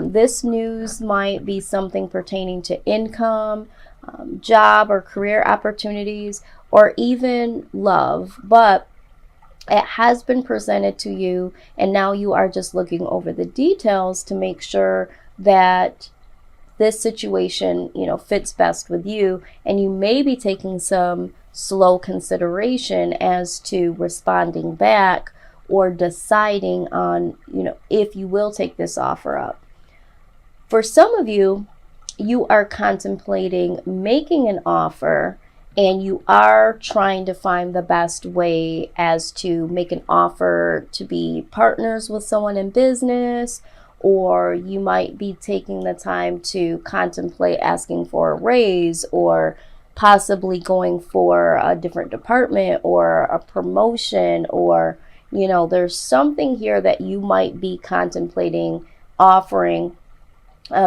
This news might be something pertaining to income, job or career opportunities, or even love, but it has been presented to you, and now you are just looking over the details to make sure that this situation, fits best with you, and you may be taking some slow consideration as to responding back or deciding on, if you will take this offer up. For some of you, you are contemplating making an offer, and you are trying to find the best way as to make an offer to be partners with someone in business, or you might be taking the time to contemplate asking for a raise, or possibly going for a different department or a promotion, or, there's something here that you might be contemplating offering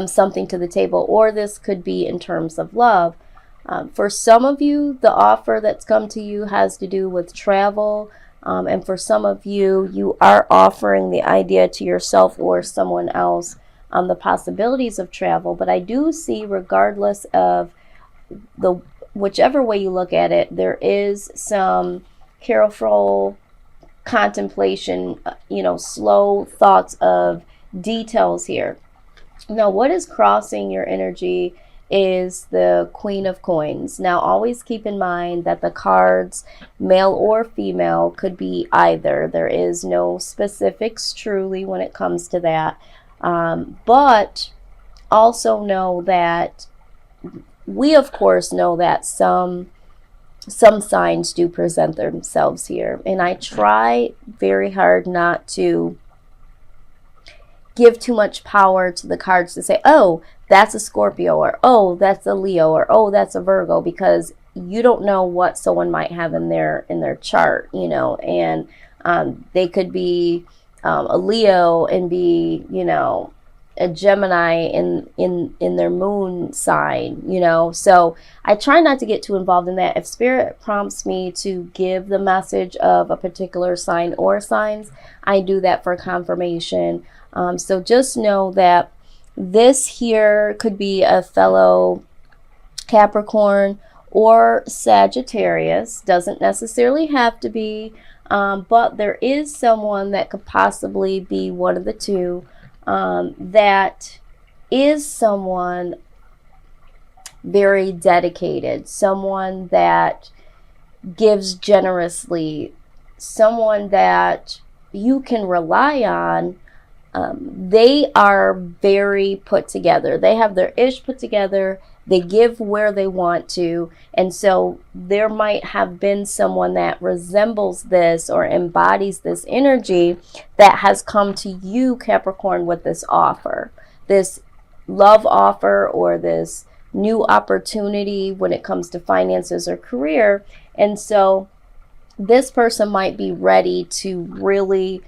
something to the table, or this could be in terms of love. For some of you, the offer that's come to you has to do with travel. And for some of you, you are offering the idea to yourself or someone else on the possibilities of travel. But I do see, regardless of whichever way you look at it, there is some careful contemplation, slow thoughts of details here. Now, what is crossing your energy is the Queen of Coins. Now, always keep in mind that the cards, male or female, could be either. There is no specifics truly when it comes to that. But also know that we, of course, know that some signs do present themselves here. And I try very hard not to give too much power to the cards to say, oh, that's a Scorpio, or oh, that's a Leo, or oh, that's a Virgo, because you don't know what someone might have in their chart, and they could be a Leo and be, a Gemini in their moon sign, So I try not to get too involved in that. If Spirit prompts me to give the message of a particular sign or signs, I do that for confirmation. So just know that this here could be a fellow Capricorn or Sagittarius. Doesn't necessarily have to be, but there is someone that could possibly be one of the two, that is someone very dedicated, someone that gives generously, someone that you can rely on. They are very put together. They have their ish put together. They give where they want to. And so there might have been someone that resembles this or embodies this energy that has come to you, Capricorn, with this offer, this love offer, or this new opportunity when it comes to finances or career. And so this person might be ready to really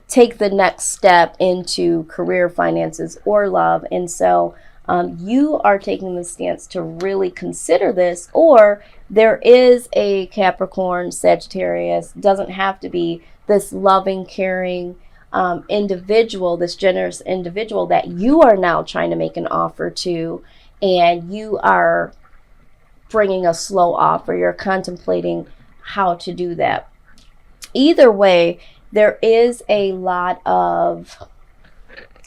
take the next step into career, finances, or love. And so you are taking the stance to really consider this, or there is a Capricorn, Sagittarius, doesn't have to be, this loving, caring individual, this generous individual that you are now trying to make an offer to, and you are bringing a slow offer. You're contemplating how to do that. Either way, there is a lot of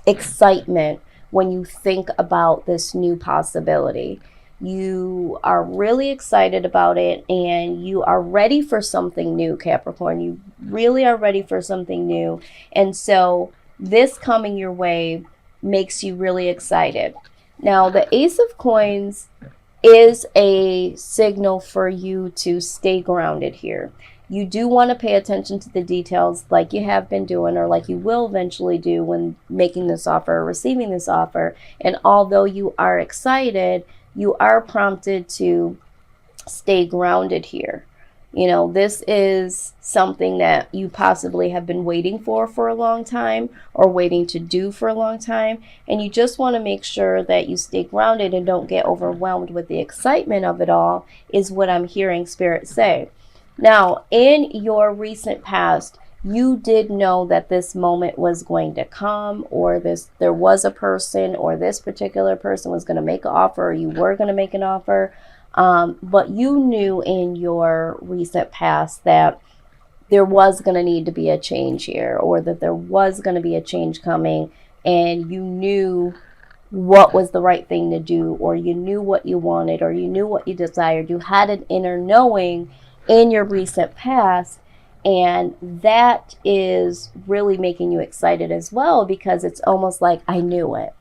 excitement when you think about this new possibility. You are really excited about it, and you are ready for something new, Capricorn. You really are ready for something new. And so this coming your way makes you really excited. Now, the Ace of Coins is a signal for you to stay grounded here. You do want to pay attention to the details like you have been doing, or like you will eventually do when making this offer or receiving this offer. And although you are excited, you are prompted to stay grounded here. This is something that you possibly have been waiting for a long time, or waiting to do for a long time. And you just want to make sure that you stay grounded and don't get overwhelmed with the excitement of it all, is what I'm hearing Spirit say. Now, in your recent past, you did know that this moment was going to come, or there was a person, or this particular person was going to make an offer, or you were going to make an offer. But you knew in your recent past that there was going to need to be a change here, or that there was going to be a change coming, and you knew what was the right thing to do, or you knew what you wanted, or you knew what you desired. You had an inner knowing in your recent past, and that is really making you excited as well, because it's almost like, I knew it.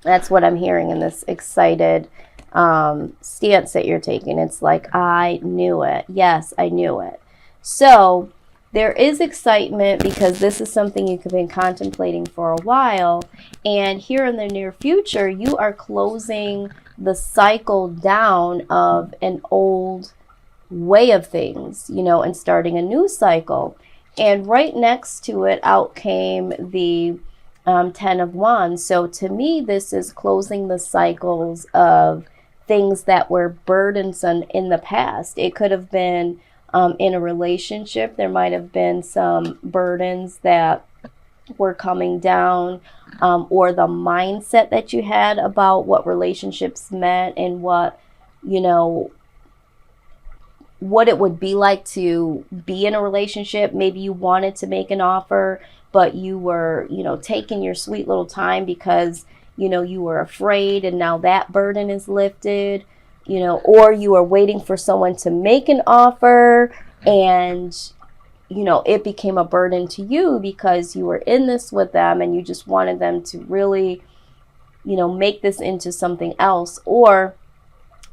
That's what I'm hearing in this excited stance that you're taking. It's like, I knew it. Yes, I knew it. So there is excitement because this is something you've been contemplating for a while. And here in the near future, you are closing the cycle down of an old way of things, and starting a new cycle. And right next to it, out came the 10 of Wands. So to me, this is closing the cycles of things that were burdensome in the past. It could have been in a relationship. There might have been some burdens that were coming down, or the mindset that you had about what relationships meant and what it would be like to be in a relationship. Maybe you wanted to make an offer, but you were, taking your sweet little time because, you were afraid, and now that burden is lifted, or you were waiting for someone to make an offer, and, it became a burden to you because you were in this with them and you just wanted them to really, make this into something else. Or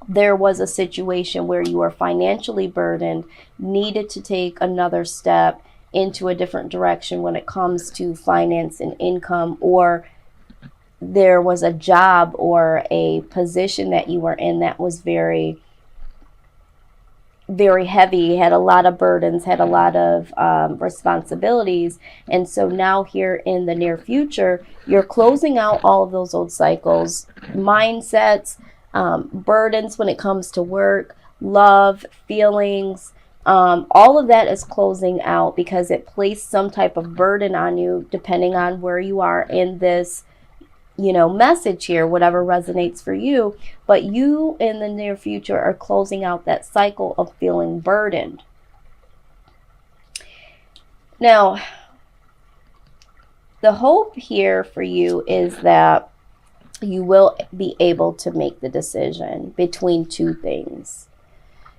there was a situation where you were financially burdened, needed to take another step into a different direction when it comes to finance and income, or there was a job or a position that you were in that was very, very heavy, had a lot of burdens, had a lot of responsibilities. And so now here in the near future, you're closing out all of those old cycles, mindsets, burdens when it comes to work, love, feelings, all of that is closing out because it placed some type of burden on you, depending on where you are in this, message here, whatever resonates for you. But you in the near future are closing out that cycle of feeling burdened. Now, the hope here for you is that you will be able to make the decision between two things.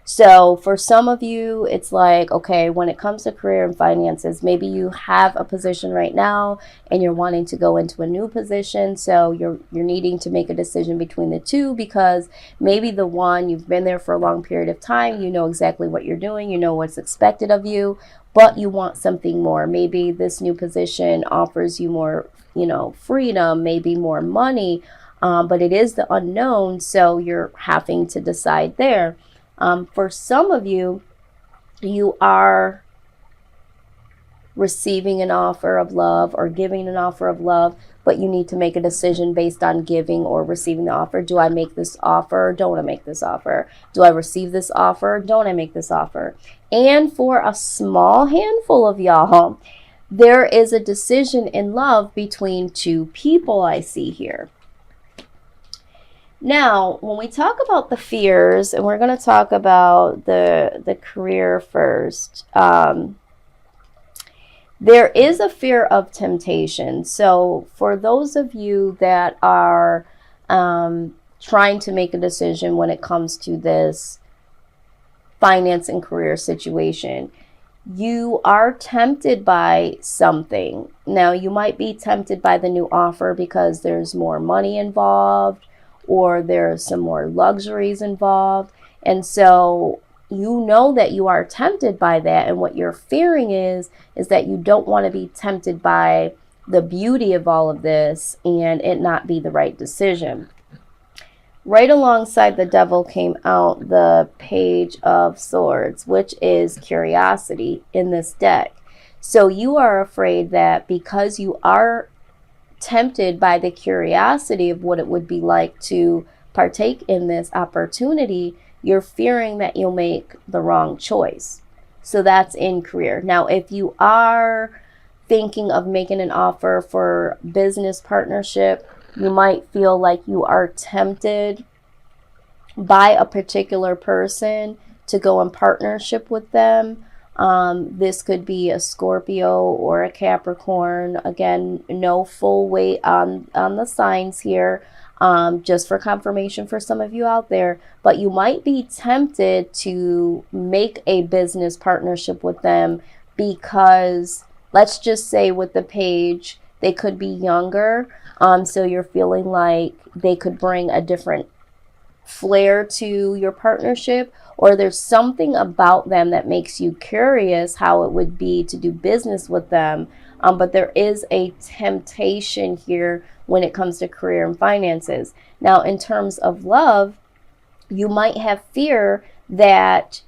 So for some of you, it's like, okay, when it comes to career and finances, maybe you have a position right now and you're wanting to go into a new position. So you're needing to make a decision between the two, because maybe the one, you've been there for a long period of time, you know exactly what you're doing, you know what's expected of you, but you want something more. Maybe this new position offers you more, freedom, maybe more money, but it is the unknown. So you're having to decide there. For some of you, you are receiving an offer of love or giving an offer of love, but you need to make a decision based on giving or receiving the offer. Do I make this offer? Don't I make this offer? Do I receive this offer? Don't I make this offer? And for a small handful of y'all, there is a decision in love between two people I see here. Now, when we talk about the fears, and we're going to talk about the career first, there is a fear of temptation. So for those of you that are trying to make a decision when it comes to this finance and career situation, you are tempted by something. Now, you might be tempted by the new offer because there's more money involved, or there's some more luxuries involved. And so you know that you are tempted by that. And what you're fearing is that you don't want to be tempted by the beauty of all of this and it not be the right decision. Right alongside the Devil came out the Page of Swords, which is curiosity in this deck. So you are afraid that because you are tempted by the curiosity of what it would be like to partake in this opportunity, you're fearing that you'll make the wrong choice. So that's in career. Now, if you are thinking of making an offer for business partnership, you might feel like you are tempted by a particular person to go in partnership with them. This could be a Scorpio or a Capricorn. Again, no full weight on the signs here, just for confirmation for some of you out there. But you might be tempted to make a business partnership with them because, let's just say with the page, they could be younger. So you're feeling like they could bring a different flair to your partnership, or there's something about them that makes you curious how it would be to do business with them. But there is a temptation here when it comes to career and finances. Now, in terms of love, you might have fear that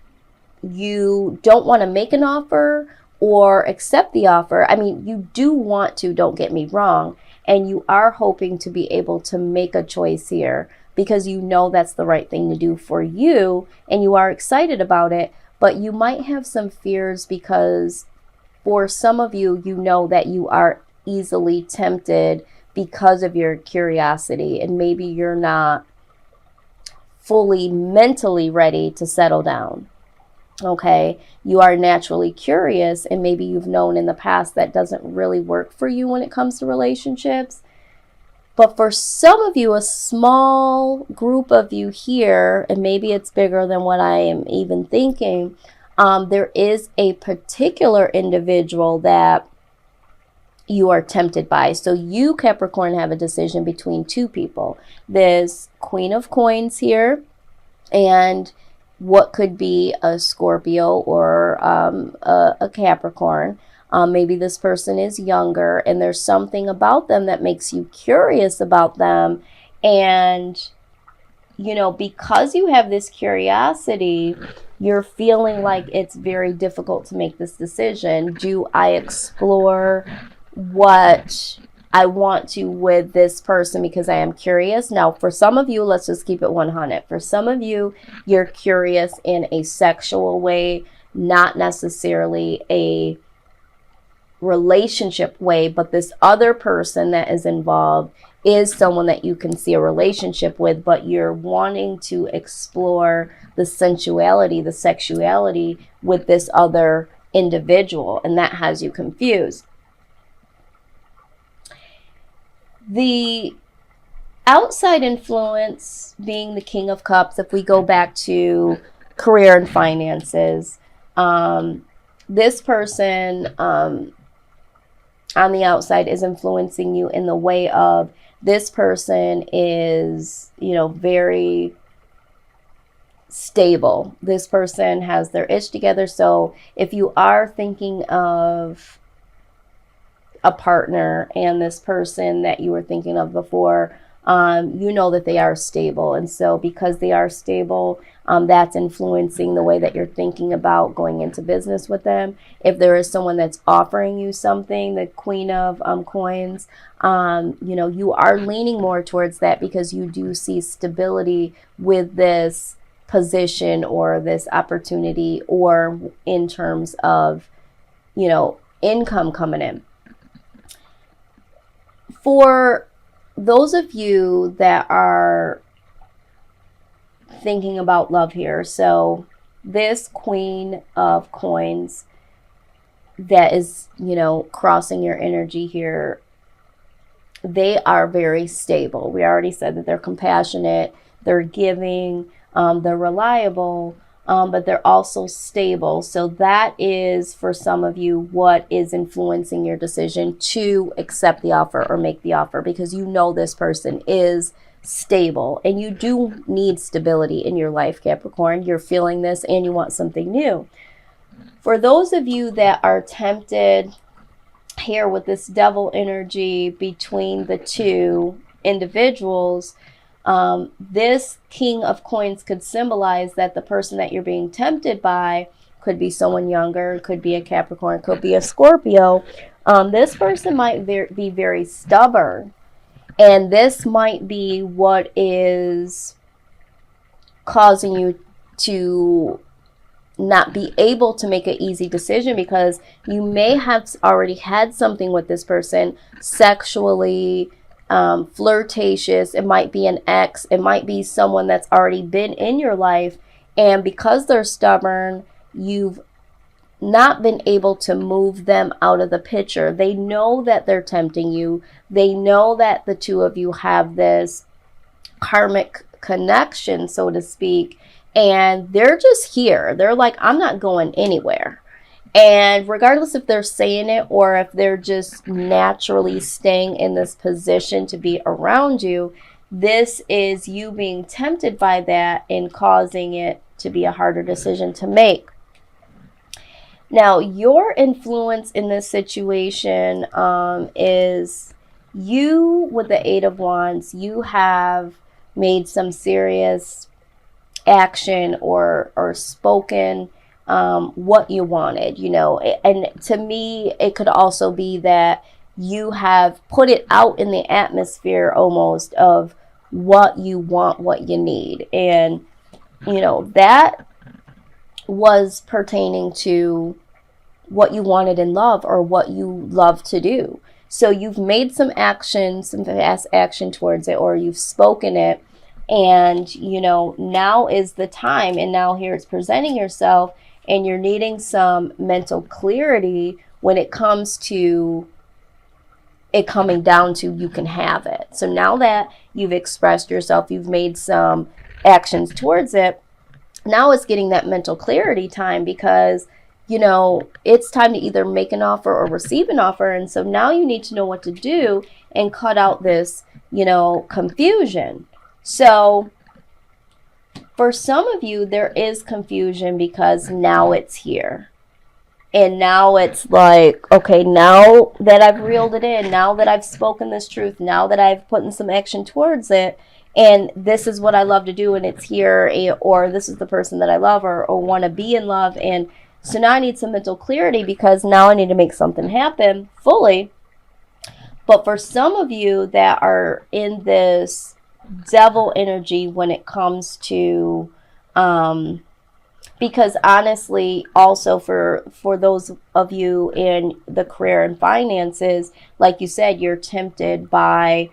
you don't want to make an offer or accept the offer. I mean, you do want to, don't get me wrong, and you are hoping to be able to make a choice here because you know that's the right thing to do for you and you are excited about it, but you might have some fears because for some of you, you know that you are easily tempted because of your curiosity, and maybe you're not fully mentally ready to settle down. Okay, you are naturally curious, and maybe you've known in the past that doesn't really work for you when it comes to relationships. But for some of you, a small group of you here, and maybe it's bigger than what I am even thinking, there is a particular individual that you are tempted by. So you, Capricorn, have a decision between two people. There's Queen of Coins here, and what could be a Scorpio or a Capricorn. Maybe this person is younger and there's something about them that makes you curious about them. And, you know, because you have this curiosity, you're feeling like it's very difficult to make this decision. Do I explore what I want to with this person because I am curious? Now, for some of you, let's just keep it 100. For some of you, you're curious in a sexual way, not necessarily a relationship way, but this other person that is involved is someone that you can see a relationship with, but you're wanting to explore the sensuality, the sexuality with this other individual, and that has you confused. The outside influence being the King of Cups, if we go back to career and finances, this person on the outside is influencing you in the way of this person is, you know, very stable. This person has their ish together. So if you are thinking of a partner and this person that you were thinking of before, you know that they are stable. And so because they are stable, that's influencing the way that you're thinking about going into business with them. If there is someone that's offering you something, the Queen of Coins, you know, you are leaning more towards that because you do see stability with this position or this opportunity, or in terms of, you know, income coming in. For those of you that are thinking about love here, so this Queen of Coins that is, you know, crossing your energy here, they are very stable. We already said that they're compassionate, they're giving, they're reliable, but they're also stable. So that is, for some of you, what is influencing your decision to accept the offer or make the offer, because you know this person is stable and you do need stability in your life, Capricorn. You're feeling this and you want something new. For those of you that are tempted here with this devil energy between the two individuals, this King of Coins could symbolize that the person that you're being tempted by could be someone younger, could be a Capricorn, could be a Scorpio. This person might be very stubborn, and this might be what is causing you to not be able to make an easy decision, because you may have already had something with this person sexually, flirtatious. It might be an ex, it might be someone that's already been in your life, and because they're stubborn, you've not been able to move them out of the picture. They know that they're tempting you. They know that the two of you have this karmic connection, so to speak, and they're just here. They're like, I'm not going anywhere. And regardless if they're saying it or if they're just naturally staying in this position to be around you, this is you being tempted by that and causing it to be a harder decision to make. Now, your influence in this situation is you, with the Eight of Wands, you have made some serious action or spoken what you wanted, you know. And to me, it could also be that you have put it out in the atmosphere almost of what you want, what you need. And, you know, that was pertaining to what you wanted in love or what you love to do. So you've made some action, some fast action towards it, or you've spoken it, and, you know, now is the time. And now here it's presenting yourself, and you're needing some mental clarity when it comes to it coming down to you can have it. So now that you've expressed yourself, you've made some actions towards it, now it's getting that mental clarity time, because, you know, it's time to either make an offer or receive an offer. And so now you need to know what to do and cut out this, you know, confusion. So for some of you, there is confusion because now it's here. And now it's like, okay, now that I've reeled it in, now that I've spoken this truth, now that I've put in some action towards it, and this is what I love to do, and it's here, or this is the person that I love or want to be in love. And so now I need some mental clarity, because now I need to make something happen fully. But for some of you that are in this devil energy when it comes to, because honestly, also for those of you in the career and finances, like you said, you're tempted by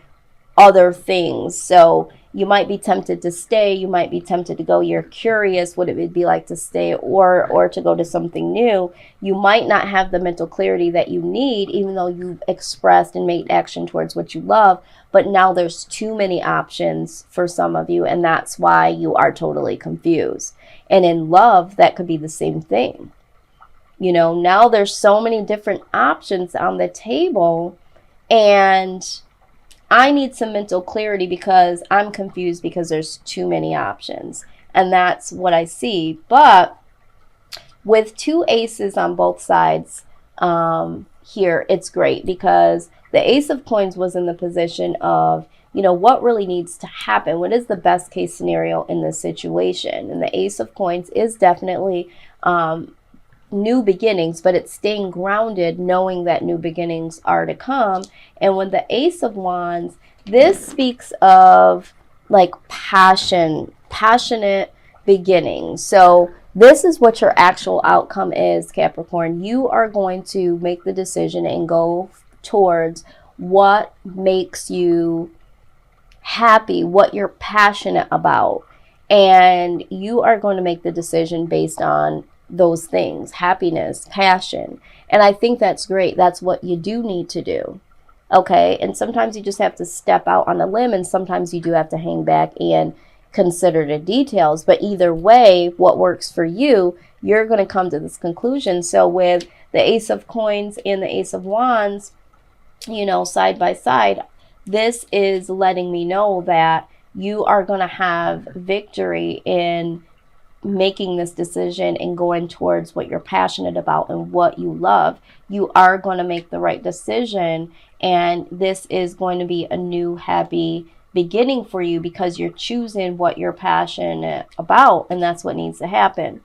other things. So you might be tempted to stay, you might be tempted to go, you're curious what it would be like to stay or to go to something new. You might not have the mental clarity that you need, even though you've expressed and made action towards what you love. But now there's too many options for some of you, and that's why you are totally confused. And in love, that could be the same thing. You know, now there's so many different options on the table, and I need some mental clarity because I'm confused because there's too many options. And that's what I see. But with two aces on both sides here, it's great, because the Ace of Coins was in the position of, you know, what really needs to happen? What is the best case scenario in this situation? And the Ace of Coins is definitely new beginnings, but it's staying grounded, knowing that new beginnings are to come. And when the Ace of Wands, this speaks of like passionate beginnings. So this is what your actual outcome is, Capricorn. You are going to make the decision and go towards what makes you happy, what you're passionate about. And you are going to make the decision based on those things: happiness, passion. And I think that's great. That's what you do need to do. Okay. And sometimes you just have to step out on a limb, and sometimes you do have to hang back and consider the details. But either way, what works for you, you're going to come to this conclusion. So with the Ace of Coins and the Ace of Wands, you know, side by side, this is letting me know that you are going to have victory in making this decision and going towards what you're passionate about and what you love. You are going to make the right decision, and this is going to be a new happy beginning for you, because you're choosing what you're passionate about, and that's what needs to happen.